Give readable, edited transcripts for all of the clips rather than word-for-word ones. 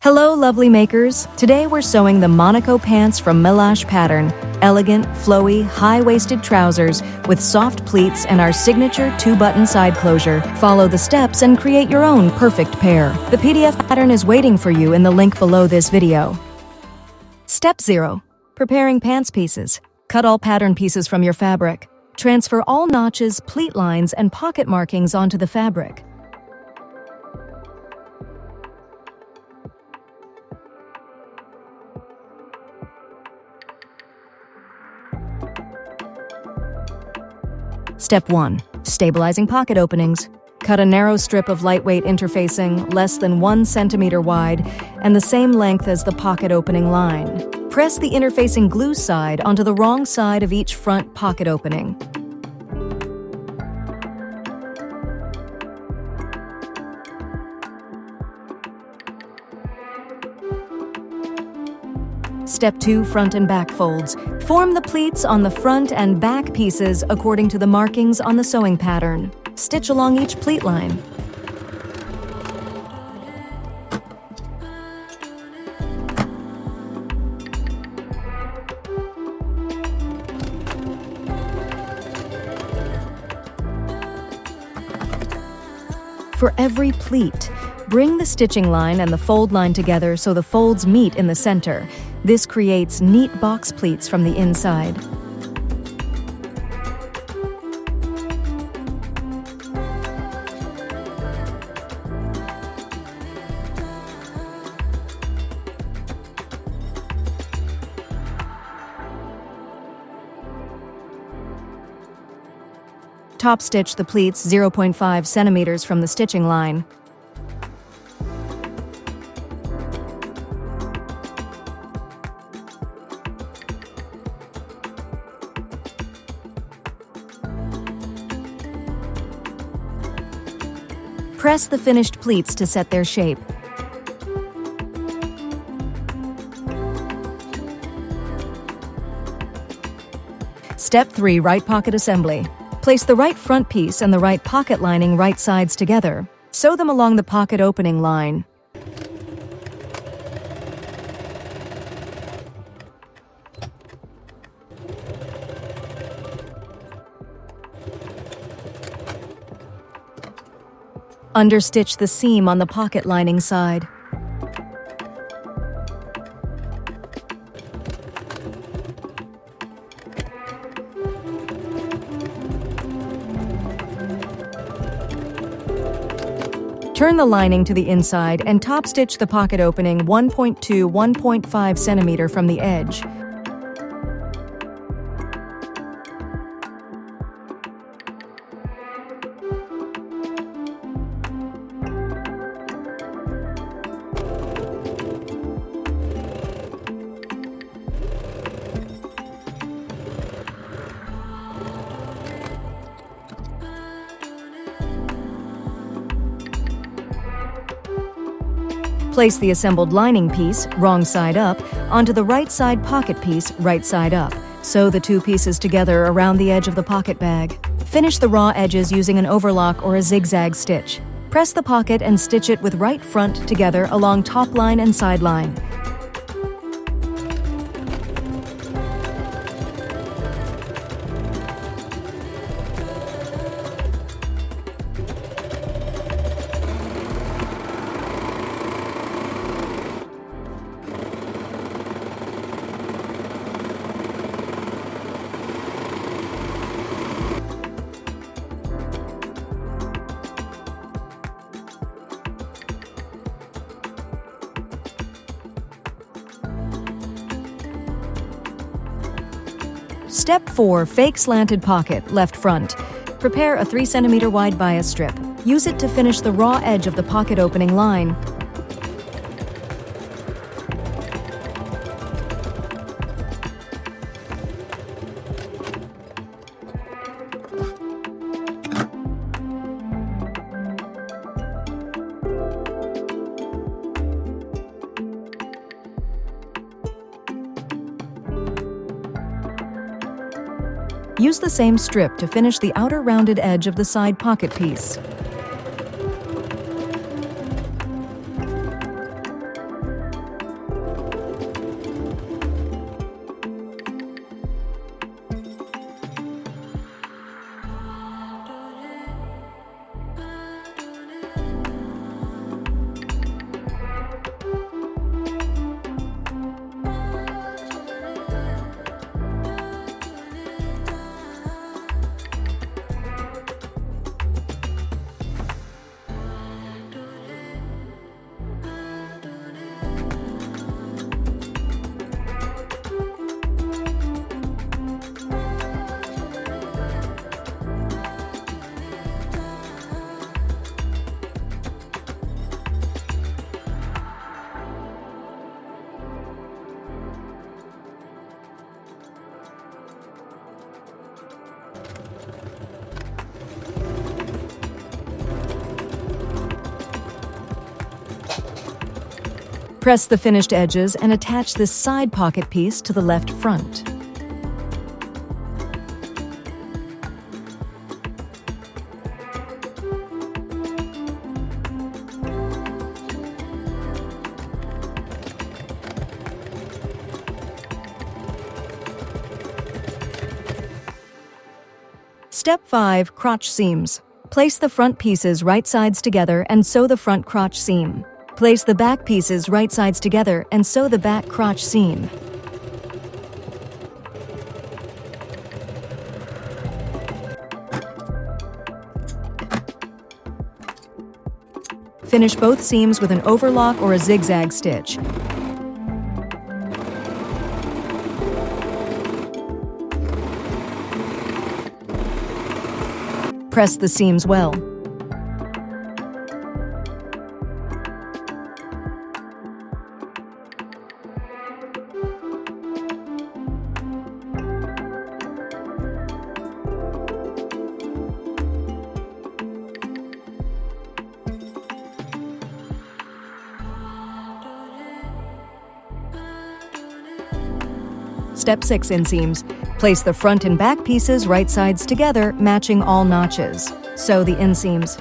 Hello, lovely makers. Today we're sewing the MONACO pants from Milash pattern. Elegant, flowy, high-waisted trousers with soft pleats and our signature 2-button side closure. Follow the steps and create your own perfect pair. The PDF pattern is waiting for you in the link below this video. Step 0. Preparing pants pieces. Cut all pattern pieces from your fabric. Transfer all notches, pleat lines, and pocket markings onto the fabric. Step 1. Stabilizing pocket openings. Cut a narrow strip of lightweight interfacing, less than 1 centimeter wide, and the same length as the pocket opening line. Press the interfacing glue side onto the wrong side of each front pocket opening. Step 2. Front and back folds. Form the pleats on the front and back pieces according to the markings on the sewing pattern. Stitch along each pleat line. For every pleat, bring the stitching line and the fold line together so the folds meet in the center. This creates neat box pleats from the inside. Top stitch the pleats 0.5 centimeters from the stitching line. Press the finished pleats to set their shape. Step 3. Right pocket assembly. Place the right front piece and the right pocket lining right sides together. Sew them along the pocket opening line. Understitch the seam on the pocket lining side. Turn the lining to the inside and top stitch the pocket opening 1.2–1.5 centimeter from the edge. Place the assembled lining piece, wrong side up, onto the right side pocket piece, right side up. Sew the two pieces together around the edge of the pocket bag. Finish the raw edges using an overlock or a zigzag stitch. Press the pocket and stitch it with right front together along top line and side line. Step 4. Fake slanted pocket, left front. Prepare a 3 centimeter wide bias strip. Use it to finish the raw edge of the pocket opening line. Use the same strip to finish the outer rounded edge of the side pocket piece. Press the finished edges and attach this side pocket piece to the left front. Step 5. Crotch seams. Place the front pieces right sides together and sew the front crotch seam. Place the back pieces right sides together and sew the back crotch seam. Finish both seams with an overlock or a zigzag stitch. Press the seams well. Step 6. Inseams. Place the front and back pieces right sides together, matching all notches. Sew the inseams.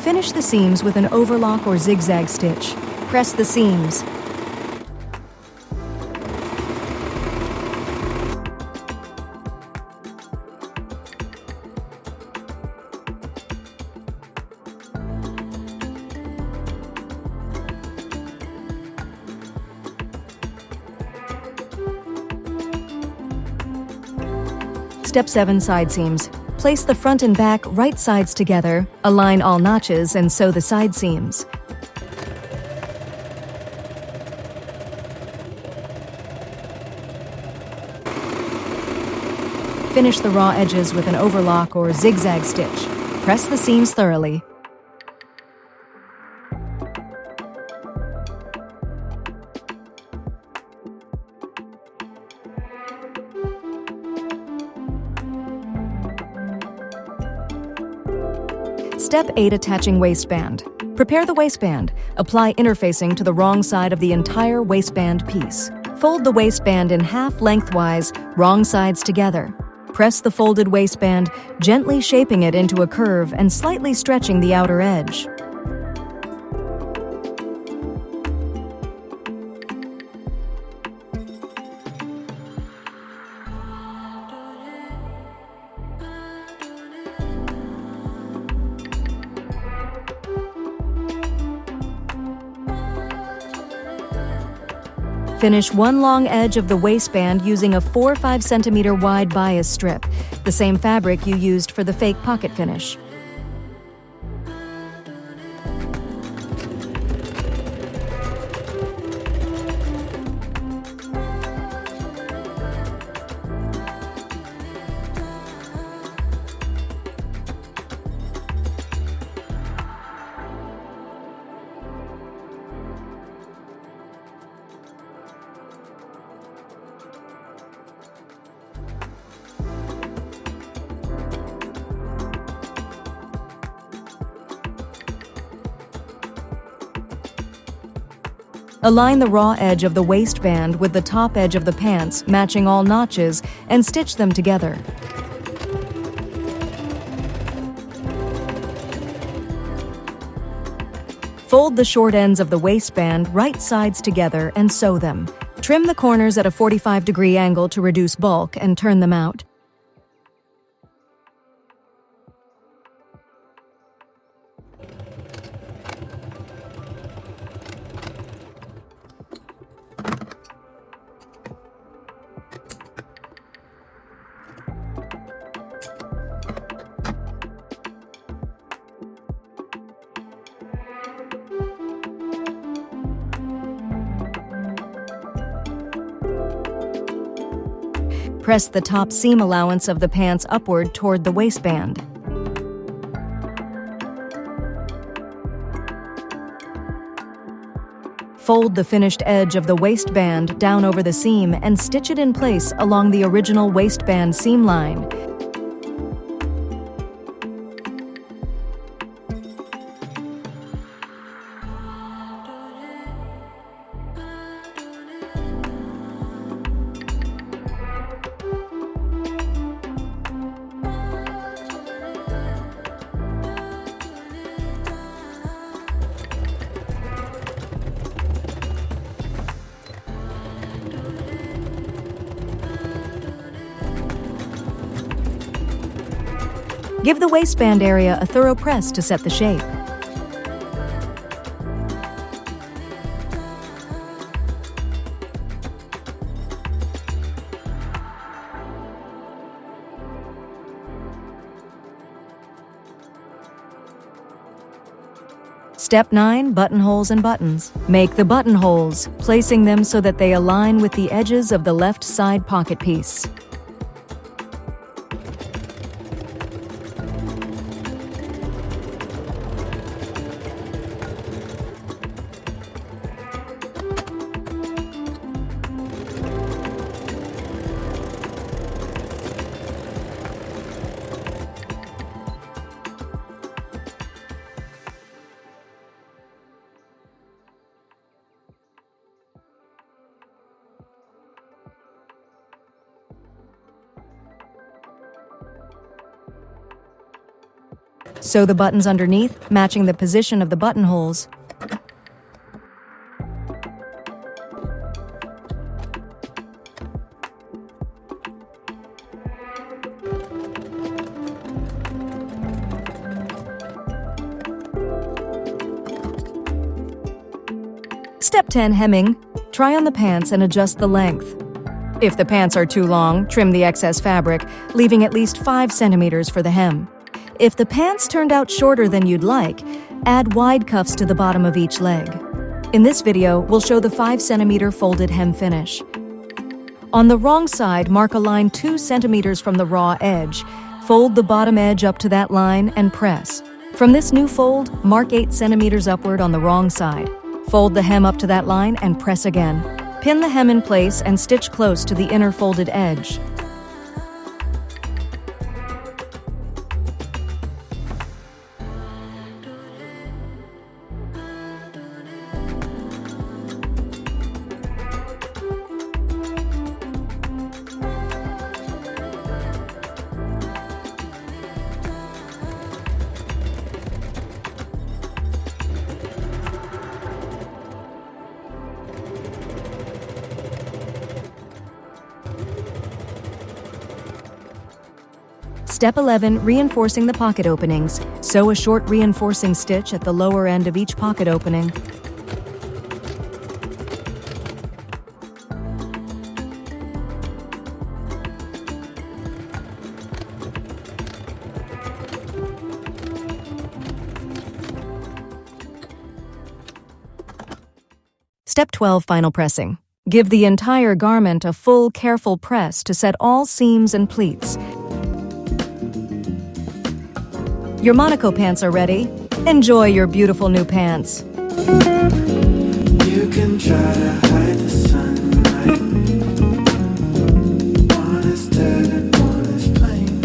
Finish the seams with an overlock or zigzag stitch. Press the seams. Step 7. Side seams. Place the front and back right sides together, align all notches, and sew the side seams. Finish the raw edges with an overlock or zigzag stitch. Press the seams thoroughly. Step 8. Attaching waistband. Prepare the waistband. Apply interfacing to the wrong side of the entire waistband piece. Fold the waistband in half lengthwise, wrong sides together. Press the folded waistband, gently shaping it into a curve and slightly stretching the outer edge. Finish one long edge of the waistband using a 4 or 5 centimeter wide bias strip, the same fabric you used for the fake pocket finish. Align the raw edge of the waistband with the top edge of the pants, matching all notches, and stitch them together. Fold the short ends of the waistband right sides together and sew them. Trim the corners at a 45-degree angle to reduce bulk and turn them out. Press the top seam allowance of the pants upward toward the waistband. Fold the finished edge of the waistband down over the seam and stitch it in place along the original waistband seam line. Give the waistband area a thorough press to set the shape. Step 9. Buttonholes and buttons. Make the buttonholes, placing them so that they align with the edges of the left side pocket piece. Sew the buttons underneath, matching the position of the buttonholes. Step 10. Hemming. Try on the pants and adjust the length. If the pants are too long, trim the excess fabric, leaving at least 5 centimeters for the hem. If the pants turned out shorter than you'd like, add wide cuffs to the bottom of each leg. In this video, we'll show the 5 centimeter folded hem finish. On the wrong side, mark a line 2 centimeters from the raw edge. Fold the bottom edge up to that line and press. From this new fold, mark 8 centimeters upward on the wrong side. Fold the hem up to that line and press again. Pin the hem in place and stitch close to the inner folded edge. Step 11. Reinforcing the pocket openings. Sew a short reinforcing stitch at the lower end of each pocket opening. Step 12. Final pressing. Give the entire garment a full, careful press to set all seams and pleats. Your MONACO pants are ready. Enjoy your beautiful new pants. You can try to hide the sunlight. One is dead and one is plain.